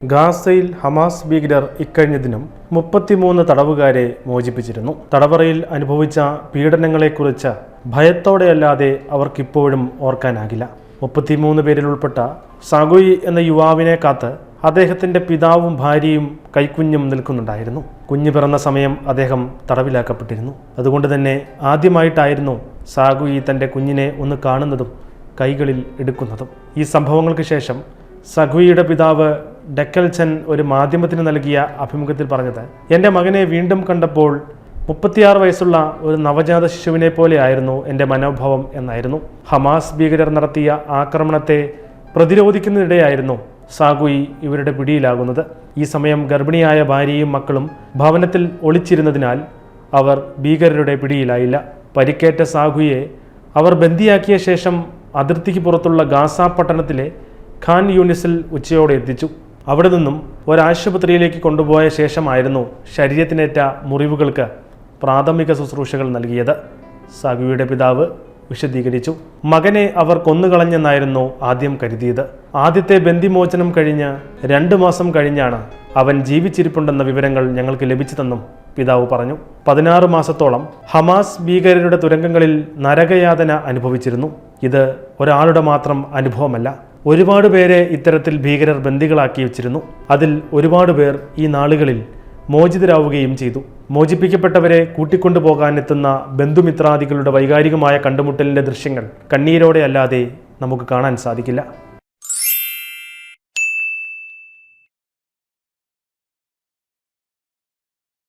ഗാസയിൽ ഹമാസ് ഭീകരർ ഇക്കഴിഞ്ഞ ദിനം 33 തടവുകാരെ മോചിപ്പിച്ചിരുന്നു. തടവറയിൽ അനുഭവിച്ച പീഡനങ്ങളെക്കുറിച്ച് ഭയത്തോടെയല്ലാതെ അവർക്കിപ്പോഴും ഓർക്കാനാകില്ല. 33 പേരിൽ ഉൾപ്പെട്ട സാഗുയി എന്ന യുവാവിനെ കാത്ത് അദ്ദേഹത്തിന്റെ പിതാവും ഭാര്യയും കൈക്കുഞ്ഞും നിൽക്കുന്നുണ്ടായിരുന്നു. കുഞ്ഞ് പിറന്ന സമയം അദ്ദേഹം തടവിലാക്കപ്പെട്ടിരുന്നു. അതുകൊണ്ട് തന്നെ ആദ്യമായിട്ടായിരുന്നു സാഗുയി തന്റെ കുഞ്ഞിനെ ഒന്ന് കാണുന്നതും കൈകളിൽ എടുക്കുന്നതും. ഈ സംഭവങ്ങൾക്ക് ശേഷം സഗുയിയുടെ പിതാവ് ഡെക്കൽചൻ ഒരു മാധ്യമത്തിന് നൽകിയ അഭിമുഖത്തിൽ പറഞ്ഞത്, എൻ്റെ മകനെ വീണ്ടും കണ്ടപ്പോൾ 36 വയസ്സുള്ള ഒരു നവജാത ശിശുവിനെ പോലെയായിരുന്നു എൻ്റെ മനോഭാവം എന്നായിരുന്നു. ഹമാസ് ഭീകരർ നടത്തിയ ആക്രമണത്തെ പ്രതിരോധിക്കുന്നതിനിടെയായിരുന്നു സാഗുയി ഇവരുടെ പിടിയിലാകുന്നത്. ഈ സമയം ഗർഭിണിയായ ഭാര്യയും മക്കളും ഭവനത്തിൽ ഒളിച്ചിരുന്നതിനാൽ അവർ ഭീകരരുടെ പിടിയിലായില്ല. പരിക്കേറ്റ സാഗുയെ അവർ ബന്ദിയാക്കിയ ശേഷം അതിർത്തിക്ക് പുറത്തുള്ള ഗാസ പട്ടണത്തിലെ ഖാൻ യൂനിസിൽ ഉച്ചയോടെ എത്തിച്ചു. അവിടെ നിന്നും ഒരാശുപത്രിയിലേക്ക് കൊണ്ടുപോയ ശേഷമായിരുന്നു ശരീരത്തിനേറ്റ മുറിവുകൾക്ക് പ്രാഥമിക ശുശ്രൂഷകൾ നൽകിയത്. സാഗുയുടെ പിതാവ് വിശദീകരിച്ചു. മകനെ അവർ കൊന്നുകളഞ്ഞെന്നായിരുന്നു ആദ്യം കരുതിയത്. ആദ്യത്തെ ബന്ദിമോചനം കഴിഞ്ഞ് 2 മാസം കഴിഞ്ഞാണ് അവൻ ജീവിച്ചിരിപ്പുണ്ടെന്ന വിവരങ്ങൾ ഞങ്ങൾക്ക് ലഭിച്ചതെന്നും പിതാവ് പറഞ്ഞു. 16 മാസത്തോളം ഹമാസ് ഭീകരരുടെ തുരങ്കങ്ങളിൽ നരകയാതന അനുഭവിച്ചിരുന്നു. ഇത് ഒരാളുടെ മാത്രം അനുഭവമല്ല. ഒരുപാട് പേരെ ഇത്തരത്തിൽ ഭീകരർ ബന്ദികളാക്കി വെച്ചിരുന്നു. അതിൽ ഒരുപാട് പേർ ഈ നാളുകളിൽ മോചിതരാവുകയും ചെയ്തു. മോചിപ്പിക്കപ്പെട്ടവരെ കൂട്ടിക്കൊണ്ടുപോകാനെത്തുന്ന ബന്ധുമിത്രാദികളുടെ വൈകാരികമായ കണ്ടുമുട്ടലിന്റെ ദൃശ്യങ്ങൾ കണ്ണീരോടെ അല്ലാതെ നമുക്ക് കാണാൻ സാധിക്കില്ല.